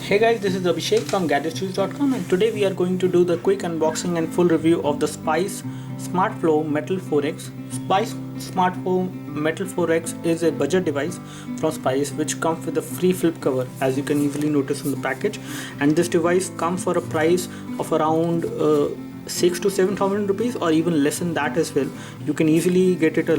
Hey guys, this is Abhishek from gadgetsjuice.com, and today we are going to do the quick unboxing and full review of the Spice SmartFlow Mettle 4X. Spice SmartFlow Mettle 4X is a budget device from Spice which comes with a free flip cover, as you can easily notice in the package, and this device comes for a price of around 6 to 7,000 rupees, or even less than that as well. You can easily get it at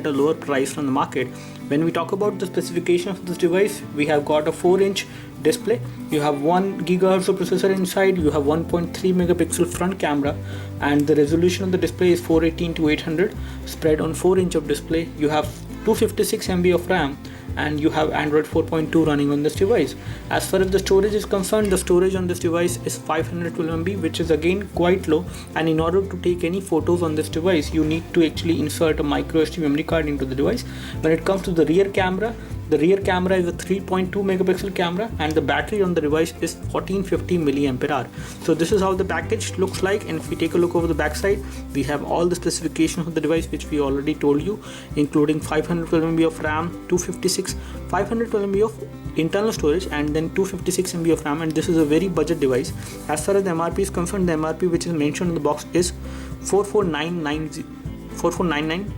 a lower price from the market. When we talk about the specification of this device, we have got a 4-inch display, you have 1 GHz of processor inside, you have 1.3 megapixel front camera, and the resolution of the display is 418 to 800 spread on 4-inch of display. You have 256 MB of RAM, and you have Android 4.2 running on this device. As far as the storage is concerned, the storage on this device is 512 MB, which is again quite low, and in order to take any photos on this device you need to actually insert a micro SD memory card into the device. When it comes to the rear camera is a 3.2 megapixel camera, and the battery on the device is 1450 mAh. So this is how the package looks like, and if we take a look over the back side, we have all the specifications of the device which we already told you, including 512 MB of RAM, 512 MB of internal storage, and then 256 MB of RAM, and this is a very budget device. As far as the MRP is concerned, the MRP which is mentioned in the box is 4499,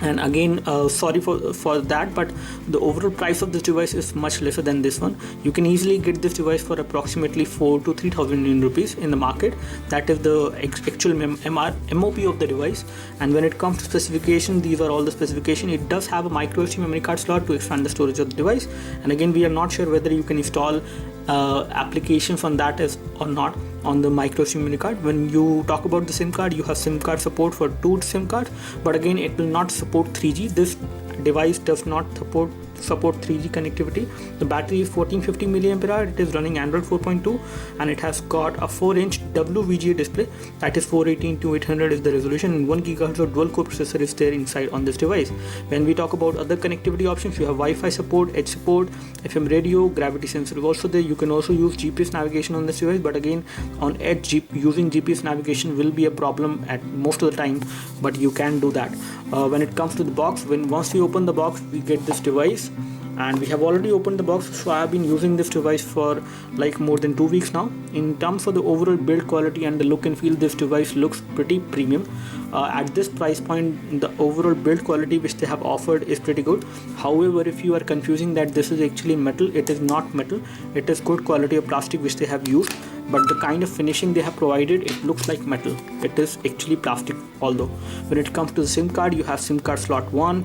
and again sorry for that, but the overall price of this device is much lesser than this one. You can easily get this device for approximately 4 to 3,000 Indian rupees in the market. That is the actual MOP of the device. And when it comes to specification, these are all the specification. It does have a micro SD memory card slot to expand the storage of the device, and again we are not sure whether you can install applications on that or not on the micro SIM memory card. When you talk about the SIM card, you have SIM card support for 2 SIM cards, but again it will not support 3G. This device does not support 3G connectivity. The battery is 1450 mAh. It is running Android 4.2, and it has got a 4-inch WVGA display, that is 418 to 800 is the resolution, and 1 GHz of dual core processor is there inside on this device. When we talk about other connectivity options, you have Wi-Fi support, Edge support, FM radio, gravity sensor is also there. You can also use GPS navigation on this device, but again on Edge using GPS navigation will be a problem at most of the time, but you can do that. When it comes to the box, once we open the box, we get this device, and we have already opened the box, so I have been using this device for like more than 2 weeks now. In terms of the overall build quality and the look and feel, this device looks pretty premium. At this price point, the overall build quality which they have offered is pretty good. However, if you are confusing that this is actually metal, it is not metal. It is good quality of plastic which they have used, but the kind of finishing they have provided, it looks like metal. It is actually plastic. Although when it comes to the SIM card, you have SIM card slot 1,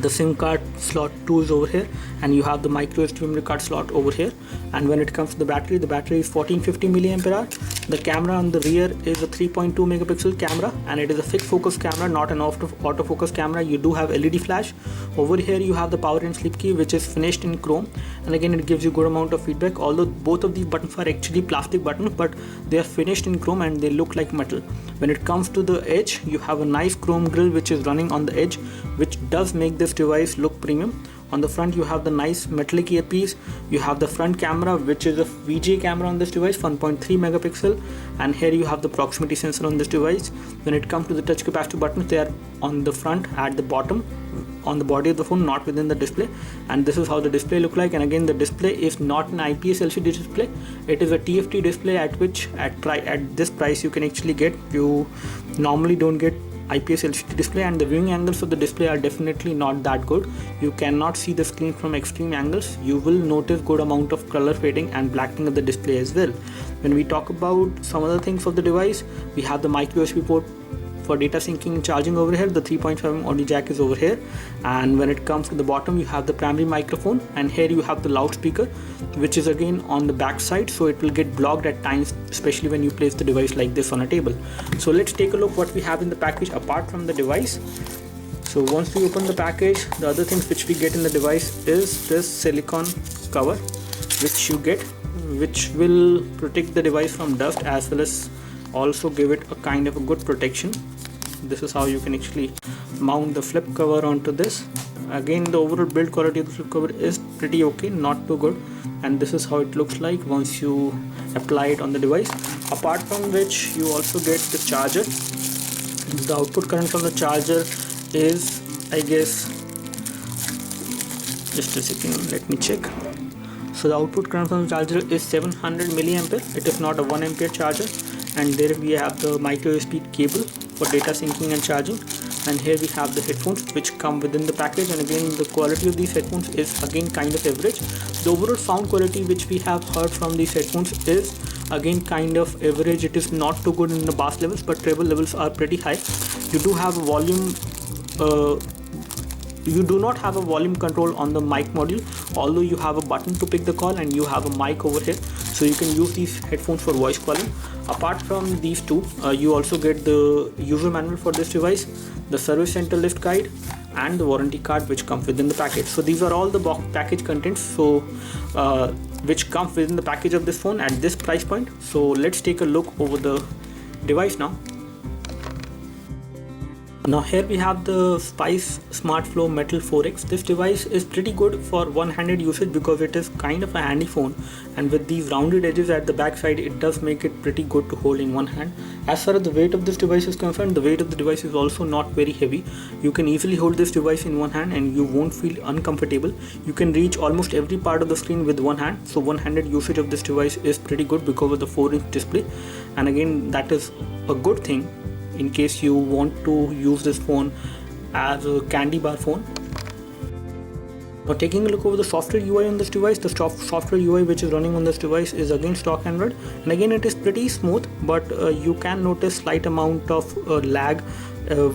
the SIM card slot 2 is over here, and you have the micro SD memory card slot over here. And when it comes to the battery is 1450 mAh. The camera on the rear is a 3.2 megapixel camera, and it is a fixed focus camera, not an autofocus camera. You do have LED flash. Over here you have the power and sleep key, which is finished in chrome, and again it gives you good amount of feedback, although both of these buttons are actually plastic buttons, but they are finished in chrome and they look like metal. When it comes to the edge, you have a nice chrome grill which is running on the edge, which does make this device look premium. On the front you have the nice metallic earpiece. You have the front camera, which is a VGA camera on this device, 1.3 megapixel, and here you have the proximity sensor on this device. When it comes to the touch capacitive buttons, they are on the front at the bottom on the body of the phone, not within the display, and this is how the display look like. And again, the display is not an IPS LCD display, it is a TFT display, at which at this price you can actually get. You normally don't get IPS LCD display, and the viewing angles of the display are definitely not that good. You cannot see the screen from extreme angles. You will notice good amount of color fading and blackening of the display as well. When we talk about some other things of the device, we have the micro USB port for data syncing and charging over here. The 3.5 audio jack is over here, and when it comes to the bottom, you have the primary microphone, and here you have the loudspeaker, which is again on the back side, so it will get blocked at times, especially when you place the device like this on a table. So let's take a look what we have in the package apart from the device. So once we open the package, the other things which we get in the device is this silicone cover which you get, which will protect the device from dust, as well as also give it a kind of a good protection. This is how you can actually mount the flip cover onto this. Again, the overall build quality of the flip cover is pretty okay, not too good, and this is how it looks like once you apply it on the device. Apart from which, you also get the charger. The output current from the charger is, I guess, just a second, let me check. So the output current from the charger is 700 milliampere. It is not a 1 ampere charger. And there we have the micro USB cable for data syncing and charging. And here we have the headphones which come within the package, and again the quality of these headphones is again kind of average. The overall sound quality which we have heard from these headphones is again kind of average. It is not too good in the bass levels, but treble levels are pretty high. You do have a volume you do not have a volume control on the mic module, although you have a button to pick the call and you have a mic over here, so you can use these headphones for voice calling. Apart from these two, you also get the user manual for this device, the service center list guide, and the warranty card which comes within the package. So these are all the package contents which come within the package of this phone at this price point. So let's take a look over the device now. Now here we have the Spice SmartFlow Mettle 4X. This device is pretty good for one-handed usage because it is kind of a handy phone, and with these rounded edges at the back side, it does make it pretty good to hold in one hand. As far as the weight of this device is concerned, the weight of the device is also not very heavy. You can easily hold this device in one hand and you won't feel uncomfortable. You can reach almost every part of the screen with one hand, so one-handed usage of this device is pretty good because of the 4-inch display, and again that is a good thing in case you want to use this phone as a candy bar phone. Now taking a look over the software UI on this device, the software UI which is running on this device is again stock Android, and again it is pretty smooth, but you can notice slight amount of lag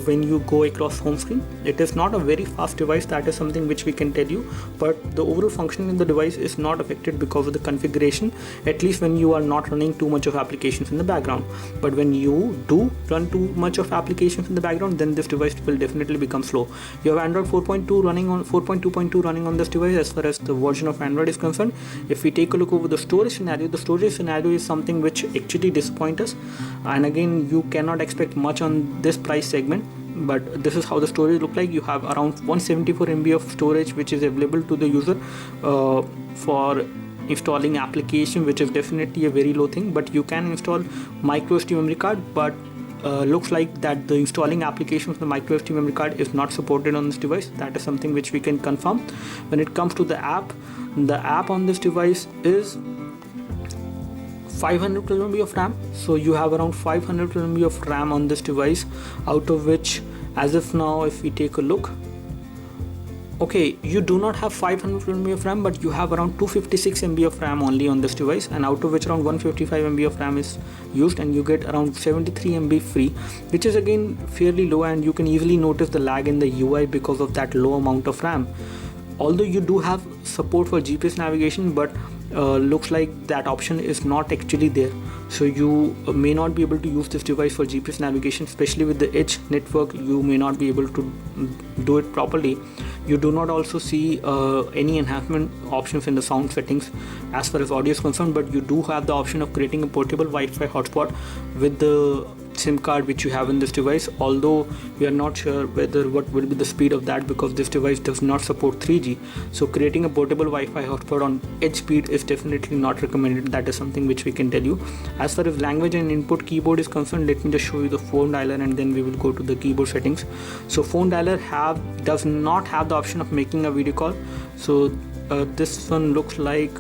when you go across home screen. It is not a very fast device, that is something which we can tell you, but the overall functioning in the device is not affected because of the configuration, at least when you are not running too much of applications in the background. But when you do run too much of applications in the background, then this device will definitely become slow. You have Android 4.2 running on 4.2.2 running on this device as far as the version of Android is concerned. If we take a look over the storage scenario, the storage scenario is something which actually disappoints us, and again you cannot expect much on this price segment, but this is how the storage look like. You have around 174 MB of storage which is available to the user for installing application, which is definitely a very low thing, but you can install micro SD memory card, but looks like that the installing application of the micro SD memory card is not supported on this device. That is something which we can confirm. When it comes to the app on this device is 512 MB of RAM, so you have around 512 MB of RAM on this device, out of which as of now if we take a look, okay, you do not have 512 MB of RAM, but you have around 256 MB of RAM only on this device, and out of which around 155 MB of RAM is used, and you get around 73 MB free, which is again fairly low, and you can easily notice the lag in the UI because of that low amount of RAM. Although you do have support for GPS navigation, but looks like that option is not actually there, so you may not be able to use this device for GPS navigation, especially with the edge network. You may not be able to do it properly. You do not also see any enhancement options in the sound settings as far as audio is concerned, but you do have the option of creating a portable Wi-Fi hotspot with the SIM card which you have in this device, although we are not sure whether what will be the speed of that because this device does not support 3G. So creating a portable Wi-Fi hotspot on edge speed is definitely not recommended. That is something which we can tell you. As far as language and input keyboard is concerned, let me just show you the phone dialer and then we will go to the keyboard settings. So phone dialer does not have the option of making a video call, so this one looks like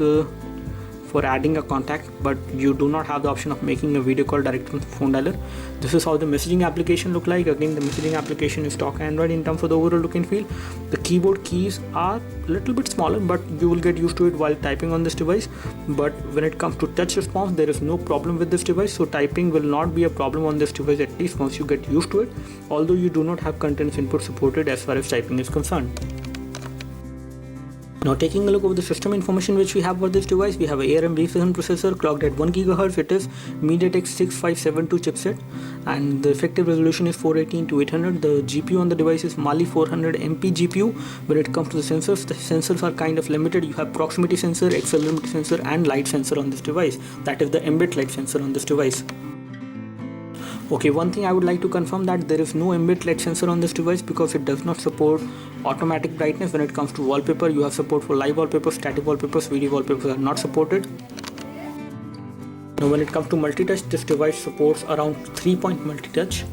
for adding a contact, but you do not have the option of making a video call direct from the phone dialer. This is how the messaging application look like. Again, the messaging application is stock Android in terms of the overall look and feel. The keyboard keys are a little bit smaller, but you will get used to it while typing on this device. But when it comes to touch response, there is no problem with this device, so typing will not be a problem on this device, at least once you get used to it, although you do not have contents input supported as far as typing is concerned. Now taking a look over the system information which we have for this device, we have a ARM V7 processor clocked at 1 GHz. It is MediaTek 6572 chipset, and the effective resolution is 480x800. The GPU on the device is Mali 400 MP GPU. When it comes to the sensors are kind of limited. You have proximity sensor, accelerometer sensor, and light sensor on this device. That is the ambient light sensor on this device. Okay, one thing I would like to confirm that there is no ambient light sensor on this device because it does not support automatic brightness. When it comes to wallpaper, you have support for live wallpapers, static wallpapers, video wallpapers are not supported. Now when it comes to multi-touch, this device supports around 3-point multi-touch.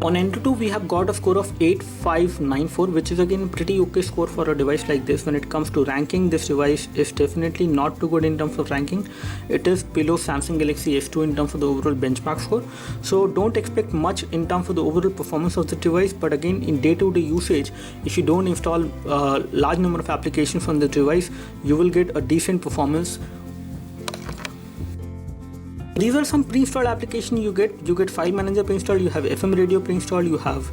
On Antutu we have got a score of 8594, which is again pretty okay score for a device like this. When it comes to ranking, this device is definitely not too good in terms of ranking. It is below Samsung Galaxy S2 in terms of the overall benchmark score, so don't expect much in terms of the overall performance of the device. But again, in day-to-day usage, if you don't install a large number of applications on the device, you will get a decent performance. These are some pre-installed applications you get. You get File Manager pre-installed, you have FM radio pre-installed, you have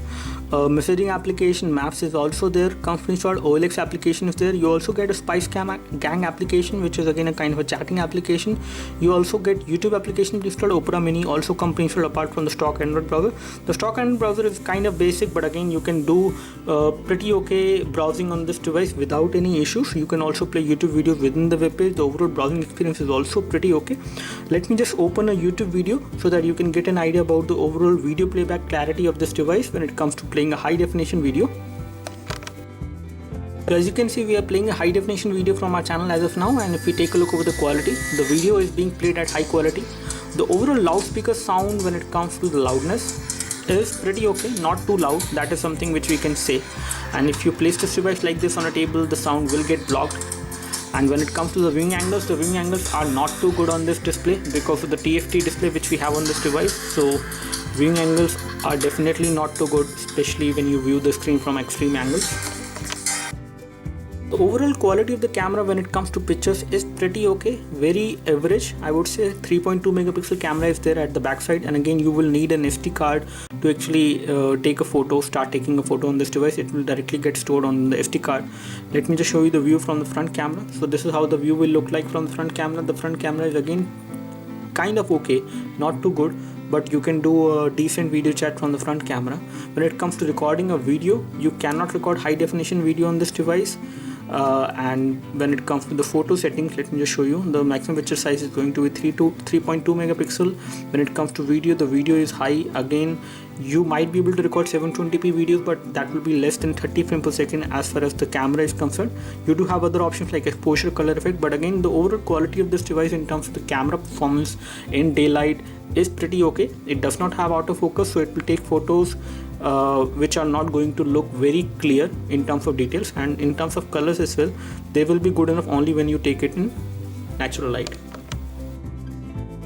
messaging application, Maps is also there, comes pre-installed, OLX application is there. You also get a Spice Gang application, which is again a kind of a chatting application. You also get YouTube application pre-installed, Opera Mini also come pre-installed apart from the stock Android browser. The stock Android browser is kind of basic, but again you can do pretty okay browsing on this device without any issues. You can also play YouTube videos within the web page. The overall browsing experience is also pretty okay. Let me just open a YouTube video so that you can get an idea about the overall video playback clarity of this device when it comes to playing a high definition video. As you can see, we are playing a high definition video from our channel as of now, and if we take a look over the quality, the video is being played at high quality. The overall loudspeaker sound when it comes to the loudness is pretty okay, not too loud, that is something which we can say. And if you place this device like this on a table, the sound will get blocked. And when it comes to the viewing angles are not too good on this display because of the TFT display which we have on this device. So viewing angles are definitely not too good, especially when you view the screen from extreme angles. The overall quality of the camera when it comes to pictures is pretty okay, very average. I would say 3.2 megapixel camera is there at the back side, and again you will need an SD card to actually start taking a photo on this device. It will directly get stored on the SD card. Let me just show you the view from the front camera. So this is how the view will look like from the front camera. The front camera is again kind of okay, not too good, but you can do a decent video chat from the front camera. When it comes to recording a video, you cannot record high definition video on this device. And when it comes to the photo settings, let me just show you. The maximum picture size is going to be 3.2 megapixel. When it comes to video, the video is high. Again, you might be able to record 720p videos, but that will be less than 30 frames per second as far as the camera is concerned. You do have other options like exposure, color effect, but again the overall quality of this device in terms of the camera performance in daylight is pretty okay. It does not have autofocus, so it will take photos which are not going to look very clear in terms of details, and in terms of colors as well, they will be good enough only when you take it in natural light.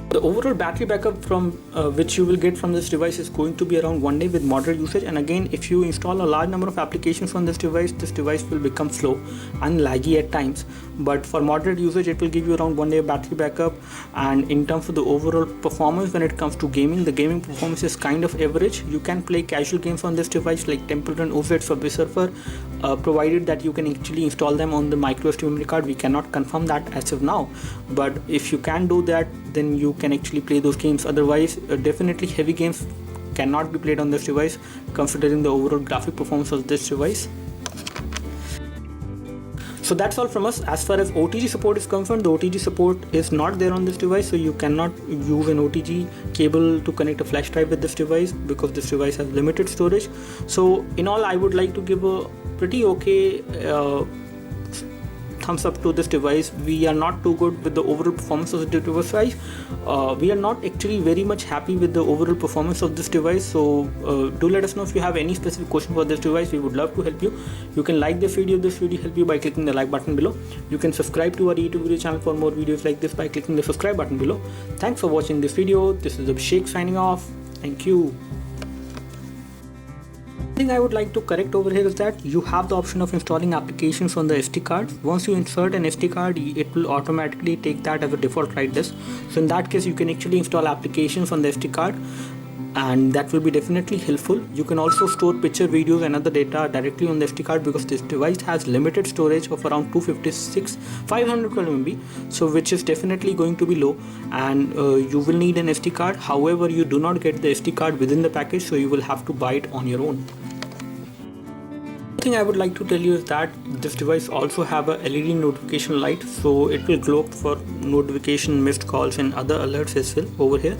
The overall battery backup from which you will get from this device is going to be around 1 day with moderate usage. And again, if you install a large number of applications on this device will become slow and laggy at times. But for moderate usage, it will give you around 1 day battery backup. And in terms of the overall performance when it comes to gaming, the gaming performance is kind of average. You can play casual games on this device like Temple Run, OZ, Subway Surfer, provided that you can actually install them on the microSD memory card. We cannot confirm that as of now, but if you can do that, then you can actually play those games. Otherwise, definitely heavy games cannot be played on this device considering the overall graphic performance of this device. So that's all from us. As far as OTG support is concerned, the OTG support is not there on this device, so you cannot use an OTG cable to connect a flash drive with this device because this device has limited storage. So in all, I would like to give a pretty okay thumbs up to this device. We are not too good with the overall performance of the device. We are not actually very much happy with the overall performance of this device. So do let us know if you have any specific question for this device. We would love to help you. You can like this video help you by clicking the like button below. You can subscribe to our YouTube video channel for more videos like this by clicking the subscribe button below. Thanks for watching this video. This is Abhishek signing off. Thank you. Thing I would like to correct over here is that you have the option of installing applications on the SD card. Once you insert an SD card, it will automatically take that as a default write disk. So in that case, you can actually install applications on the SD card, and that will be definitely helpful. You can also store picture, videos and other data directly on the SD card because this device has limited storage of around 512 MB, so which is definitely going to be low, and you will need an SD card. However, you do not get the SD card within the package, so you will have to buy it on your own. Thing I would like to tell you is that this device also have a LED notification light, so it will glow up for notification, missed calls and other alerts as well over here.